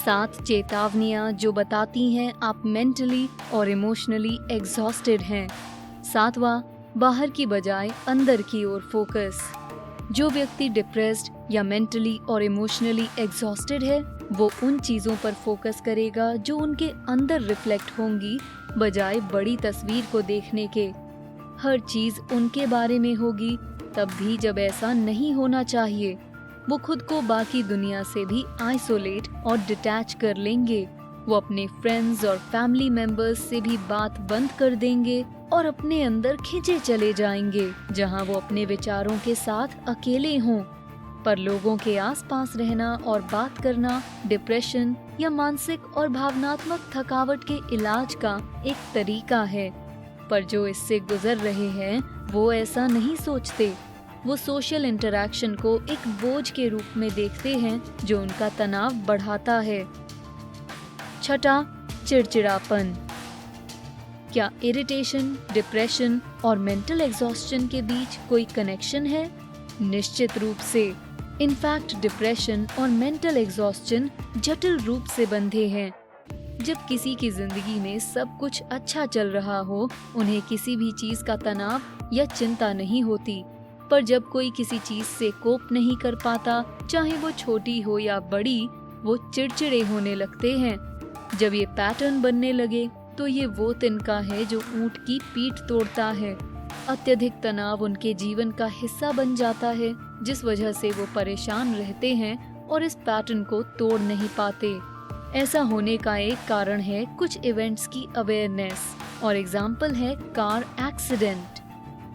7 चेतावनियां जो बताती हैं आप मेंटली और इमोशनली एग्जॉस्टेड हैं। 7वां, बाहर की बजाय अंदर की ओर फोकस। जो व्यक्ति डिप्रेस्ड या मेंटली और इमोशनली एग्जॉस्टेड है वो उन चीजों पर फोकस करेगा जो उनके अंदर रिफ्लेक्ट होंगी, बजाय बड़ी तस्वीर को देखने के। हर चीज उनके बारे में होगी, तब भी जब ऐसा नहीं होना चाहिए। वो खुद को बाकी दुनिया से भी आइसोलेट और डिटैच कर लेंगे। वो अपने फ्रेंड्स और फैमिली मेंबर्स से भी बात बंद कर देंगे और अपने अंदर खिंचे चले जाएंगे, जहां वो अपने विचारों के साथ अकेले हों। पर लोगों के आसपास रहना और बात करना डिप्रेशन या मानसिक और भावनात्मक थकावट के इलाज का एक तरीका है। पर जो इससे गुजर रहे हैं वो ऐसा नहीं सोचते। वो सोशल इंटरैक्शन को एक बोझ के रूप में देखते हैं जो उनका तनाव बढ़ाता है। 6, चिड़चिड़ापन। क्या इरिटेशन, डिप्रेशन और मेंटल एग्जॉस्शन के बीच कोई कनेक्शन है? निश्चित रूप से। इनफैक्ट डिप्रेशन और मेंटल एग्जॉस्शन जटिल रूप से बंधे हैं। जब किसी की जिंदगी में सब कुछ अच्छा चल रहा हो, उन्हें किसी भी चीज का तनाव या चिंता नहीं होती। पर जब कोई किसी चीज से कोप नहीं कर पाता, चाहे वो छोटी हो या बड़ी, वो चिड़चिड़े होने लगते हैं। जब ये पैटर्न बनने लगे तो ये वो तिनका है जो ऊंट की पीठ तोड़ता है। अत्यधिक तनाव उनके जीवन का हिस्सा बन जाता है, जिस वजह से वो परेशान रहते हैं और इस पैटर्न को तोड़ नहीं पाते। ऐसा होने का एक कारण है कुछ इवेंट्स की अवेयरनेस, और एग्जाम्पल है कार एक्सीडेंट।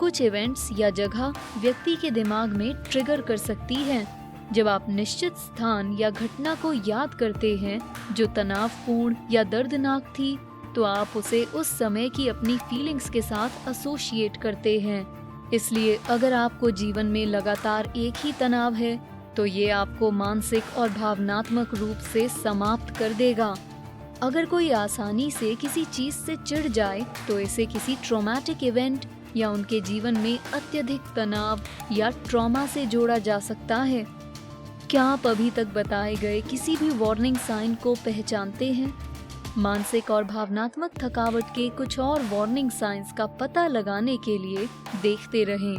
कुछ इवेंट्स या जगह व्यक्ति के दिमाग में ट्रिगर कर सकती हैं। जब आप निश्चित स्थान या घटना को याद करते हैं जो तनावपूर्ण या दर्दनाक थी, तो आप उसे उस समय की अपनी फीलिंग्स के साथ एसोसिएट करते हैं। इसलिए अगर आपको जीवन में लगातार एक ही तनाव है, तो ये आपको मानसिक और भावनात्मक रूप से समाप्त कर देगा। अगर कोई आसानी से किसी चीज से चिढ़ जाए, तो इसे किसी ट्रॉमेटिक इवेंट या उनके जीवन में अत्यधिक तनाव या ट्रॉमा से जोड़ा जा सकता है। क्या आप अभी तक बताए गए किसी भी वार्निंग साइन को पहचानते हैं? मानसिक और भावनात्मक थकावट के कुछ और वार्निंग साइंस का पता लगाने के लिए देखते रहें।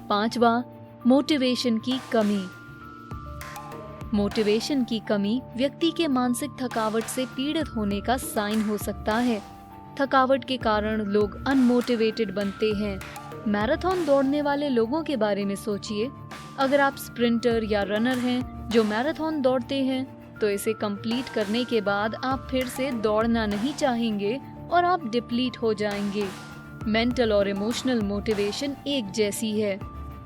5वां, मोटिवेशन की कमी। मोटिवेशन की कमी व्यक्ति के मानसिक थकावट से पीड़ित होने का साइन हो सकता है। थकावट के कारण लोग अनमोटिवेटेड बनते हैं। मैराथन दौड़ने वाले लोगों के बारे में सोचिए। अगर आप स्प्रिंटर या रनर हैं जो मैराथन दौड़ते हैं, तो इसे कंप्लीट करने के बाद आप फिर से दौड़ना नहीं चाहेंगे और आप डिप्लीट हो जाएंगे। मेंटल और इमोशनल मोटिवेशन एक जैसी है।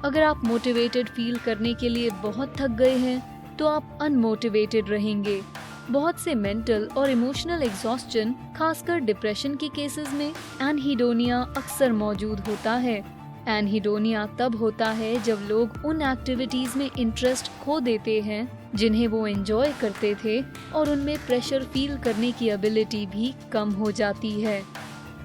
अगर आप मोटिवेटेड फील करने के लिए बहुत थक गए हैं, तो आप अनमोटिवेटेड रहेंगे। बहुत से मेंटल और इमोशनल एग्जॉस्शन, खासकर डिप्रेशन के केसेस में एनहीडोनिया अक्सर मौजूद होता है। एनहीडोनिया तब होता है जब लोग उन एक्टिविटीज में इंटरेस्ट खो देते हैं जिन्हें वो एंजॉय करते थे, और उनमें प्रेशर फील करने की एबिलिटी भी कम हो जाती है।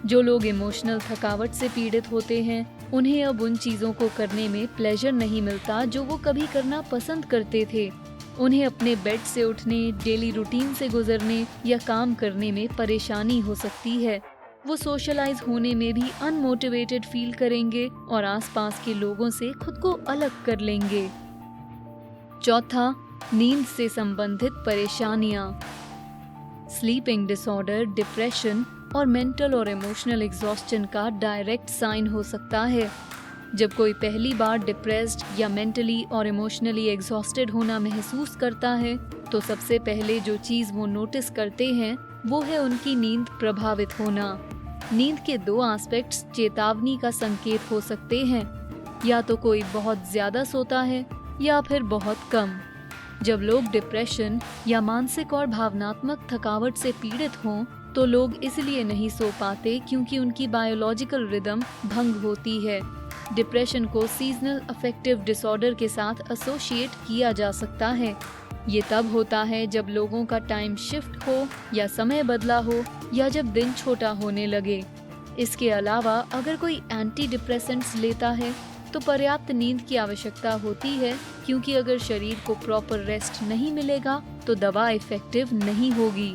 जो लोग इमोशनल थकावट से पीड़ित होते हैं, उन्हें अब उन चीजों को करने में प्लेजर नहीं मिलता जो वो कभी करना पसंद करते थे। उन्हें अपने बेड से उठने, डेली रूटीन से गुजरने या काम करने में परेशानी हो सकती है। वो सोशलाइज होने में भी अनमोटिवेटेड फील करेंगे और आसपास के लोगों से खुद को अलग कर लेंगे। 4, नींद से संबंधित परेशानियां। स्लीपिंग डिसऑर्डर डिप्रेशन और मेंटल और इमोशनल एग्जॉस्शन का डायरेक्ट साइन हो सकता है। जब कोई पहली बार डिप्रेस्ड या मेंटली और इमोशनली एग्जॉस्टेड होना महसूस करता है, तो सबसे पहले जो चीज वो नोटिस करते हैं वो है उनकी नींद प्रभावित होना। नींद के 2 एस्पेक्ट्स चेतावनी का संकेत हो सकते हैं। या तो कोई बहुत ज्यादा सोता है या फिर बहुत कम। जब लोग डिप्रेशन या मानसिक और भावनात्मक थकावट से पीड़ित हों, तो लोग इसलिए नहीं सो पाते क्योंकि उनकी बायोलॉजिकल रिदम भंग होती है। डिप्रेशन को सीजनल अफेक्टिव डिसऑर्डर के साथ एसोसिएट किया जा सकता है। ये तब होता है जब लोगों का टाइम शिफ्ट हो या समय बदला हो या जब दिन छोटा होने लगे। इसके अलावा अगर कोई एंटी डिप्रेसेंट्स लेता है, तो पर्याप्त नींद की आवश्यकता होती है, क्योंकि अगर शरीर को प्रॉपर रेस्ट नहीं मिलेगा तो दवा इफेक्टिव नहीं होगी।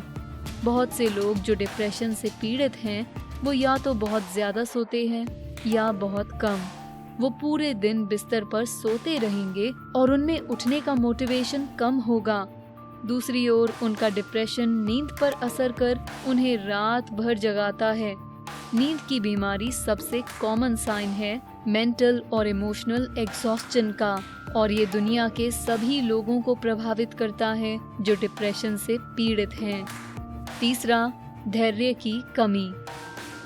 बहुत से लोग जो डिप्रेशन से पीड़ित हैं, वो या तो बहुत ज्यादा सोते हैं या बहुत कम। वो पूरे दिन बिस्तर पर सोते रहेंगे और उनमें उठने का मोटिवेशन कम होगा। दूसरी ओर उनका डिप्रेशन नींद पर असर कर उन्हें रात भर जगाता है। नींद की बीमारी सबसे कॉमन साइन है मेंटल और इमोशनल एग्जॉस्शन का, और ये दुनिया के सभी लोगों को प्रभावित करता है जो डिप्रेशन से पीड़ित हैं। तीसरा, धैर्य की कमी।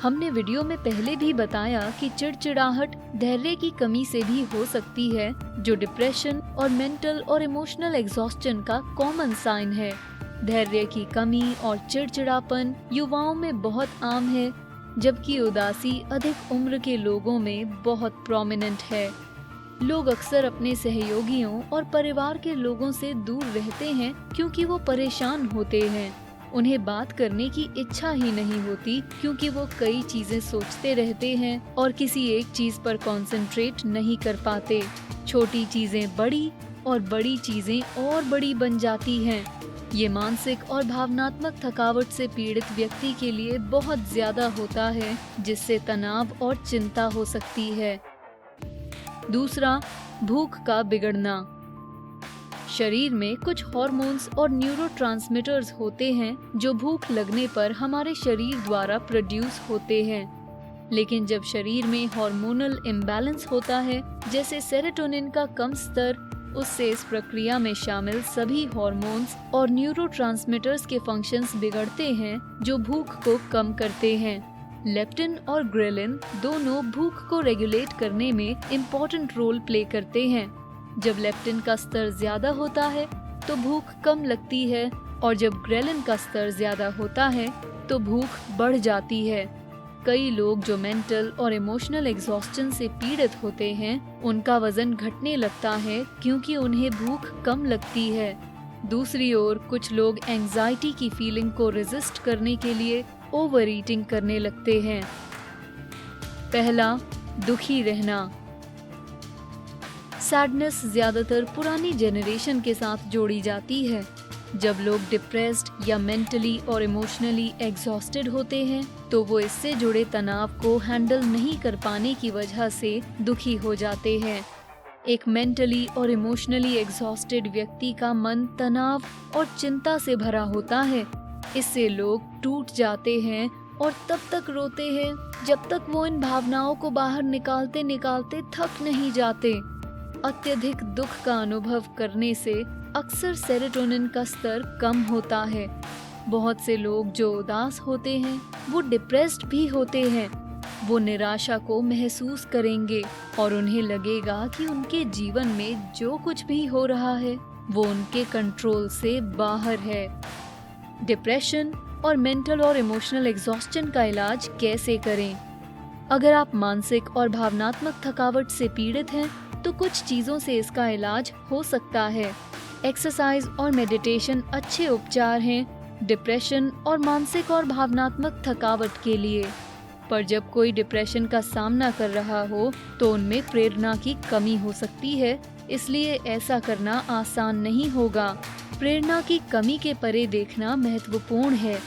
हमने वीडियो में पहले भी बताया कि चिड़चिड़ाहट धैर्य की कमी से भी हो सकती है, जो डिप्रेशन और मेंटल और इमोशनल एग्जॉस्शन का कॉमन साइन है। धैर्य की कमी और चिड़चिड़ापन युवाओं में बहुत आम है, जबकि उदासी अधिक उम्र के लोगों में बहुत प्रोमिनेंट है। लोग अक्सर अपने सहयोगियों और परिवार के लोगों से दूर रहते हैं क्योंकि वो परेशान होते हैं। उन्हें बात करने की इच्छा ही नहीं होती, क्योंकि वो कई चीजें सोचते रहते हैं और किसी एक चीज पर कंसंट्रेट नहीं कर पाते। छोटी चीजें बड़ी और बड़ी चीजें और बड़ी बन जाती हैं। ये मानसिक और भावनात्मक थकावट से पीड़ित व्यक्ति के लिए बहुत ज्यादा होता है, जिससे तनाव और चिंता हो सकती है। दूसरा, भूख का बिगड़ना। शरीर में कुछ हार्मोन्स और न्यूरोट्रांसमीटर्स होते हैं जो भूख लगने पर हमारे शरीर द्वारा प्रोड्यूस होते हैं। लेकिन जब शरीर में हार्मोनल इम्बैलेंस होता है, जैसे सेरोटोनिन का कम स्तर, उससे इस प्रक्रिया में शामिल सभी हार्मोन्स और न्यूरोट्रांसमीटर्स के फंक्शंस बिगड़ते हैं जो भूख को कम करते हैं। लेप्टिन और ग्रेलिन दोनों भूख को रेगुलेट करने में इम्पोर्टेंट रोल प्ले करते हैं। जब लेप्टिन का स्तर ज्यादा होता है तो भूख कम लगती है, और जब ग्रेलिन का स्तर ज्यादा होता है तो भूख बढ़ जाती है। कई लोग जो मेंटल और इमोशनल एग्जॉस्शन से पीड़ित होते हैं, उनका वजन घटने लगता है क्योंकि उन्हें भूख कम लगती है। दूसरी ओर कुछ लोग एंजाइटी की फीलिंग को रेजिस्ट करने के लिए ओवर ईटिंग करने लगते हैं। पहला, दुखी रहना। सैडनेस ज्यादातर पुरानी जनरेशन के साथ जोड़ी जाती है। जब लोग डिप्रेस्ड या मेंटली और इमोशनली एग्जॉस्टेड होते हैं, तो वो इससे जुड़े तनाव को हैंडल नहीं कर पाने की वजह से दुखी हो जाते हैं। एक मेंटली और इमोशनली एग्जॉस्टेड व्यक्ति का मन तनाव और चिंता से भरा होता है। इससे लोग टूट जाते हैं और तब तक रोते हैं जब तक वो इन भावनाओं को बाहर निकालते निकालते थक नहीं जाते। अत्यधिक दुख का अनुभव करने से अक्सर सेरोटोनिन का स्तर कम होता है। बहुत से लोग जो उदास होते हैं वो डिप्रेस्ड भी होते हैं। वो निराशा को महसूस करेंगे और उन्हें लगेगा कि उनके जीवन में जो कुछ भी हो रहा है वो उनके कंट्रोल से बाहर है। डिप्रेशन और मेंटल और इमोशनल एग्जॉस्शन का इलाज कैसे करें? अगर आप मानसिक और भावनात्मक थकावट से पीड़ित हैं तो कुछ चीजों से इसका इलाज हो सकता है। एक्सरसाइज और मेडिटेशन अच्छे उपचार हैं डिप्रेशन और मानसिक और भावनात्मक थकावट के लिए। पर जब कोई डिप्रेशन का सामना कर रहा हो तो उनमें प्रेरणा की कमी हो सकती है, इसलिए ऐसा करना आसान नहीं होगा। प्रेरणा की कमी के परे देखना महत्वपूर्ण है।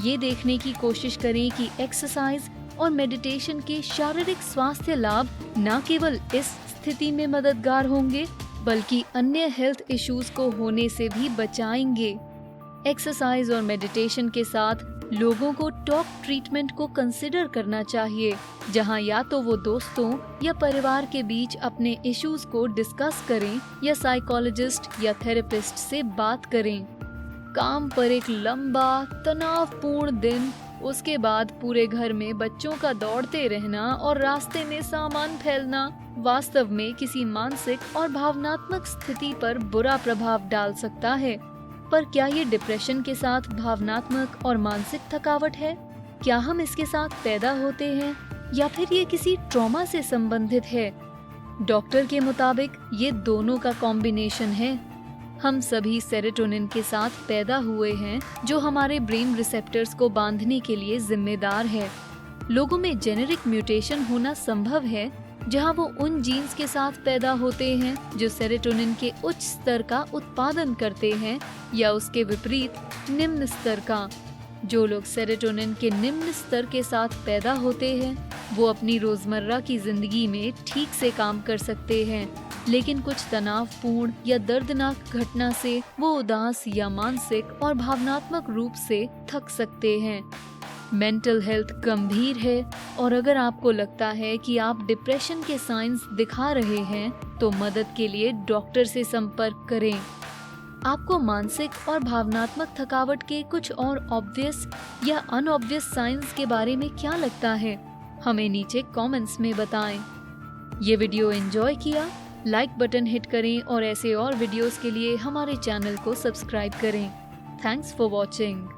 ये देखने की कोशिश करें कि एक्सरसाइज और मेडिटेशन के शारीरिक स्वास्थ्य लाभ न केवल इस स्थिति में मददगार होंगे, बल्कि अन्य हेल्थ इश्यूज को होने से भी बचाएंगे। एक्सरसाइज और मेडिटेशन के साथ लोगों को टॉक ट्रीटमेंट को कंसिडर करना चाहिए, जहां या तो वो दोस्तों या परिवार के बीच अपने इश्यूज को डिस्कस करें या साइकोलॉजिस्ट या थेरेपिस्ट से बात करें। काम पर एक लंबा तनावपूर्ण दिन, उसके बाद पूरे घर में बच्चों का दौड़ते रहना और रास्ते में सामान फैलना वास्तव में किसी मानसिक और भावनात्मक स्थिति पर बुरा प्रभाव डाल सकता है। पर क्या ये डिप्रेशन के साथ भावनात्मक और मानसिक थकावट है? क्या हम इसके साथ पैदा होते हैं या फिर ये किसी ट्रॉमा से संबंधित है? डॉक्टर के मुताबिक ये दोनों का कॉम्बिनेशन है। हम सभी सेरोटोनिन के साथ पैदा हुए हैं, जो हमारे ब्रेन रिसेप्टर्स को बांधने के लिए जिम्मेदार है। लोगों में जेनेरिक म्यूटेशन होना संभव है, जहां वो उन जीन्स के साथ पैदा होते हैं जो सेरोटोनिन के उच्च स्तर का उत्पादन करते हैं या उसके विपरीत निम्न स्तर का। जो लोग सेरोटोनिन के निम्न स्तर के साथ पैदा होते हैं वो अपनी रोजमर्रा की जिंदगी में ठीक से काम कर सकते हैं, लेकिन कुछ तनावपूर्ण या दर्दनाक घटना से वो उदास या मानसिक और भावनात्मक रूप से थक सकते हैं। मेंटल हेल्थ गंभीर है और अगर आपको लगता है कि आप डिप्रेशन के साइंस दिखा रहे हैं तो मदद के लिए डॉक्टर से संपर्क करें। आपको मानसिक और भावनात्मक थकावट के कुछ और ऑब्वियस या अनऑब्वियस साइंस के बारे में क्या लगता है, हमें नीचे कमेंट्स में बताएं। ये वीडियो एंजॉय किया? लाइक बटन हिट करें और ऐसे और वीडियोस के लिए हमारे चैनल को सब्सक्राइब करें। Thanks for watching.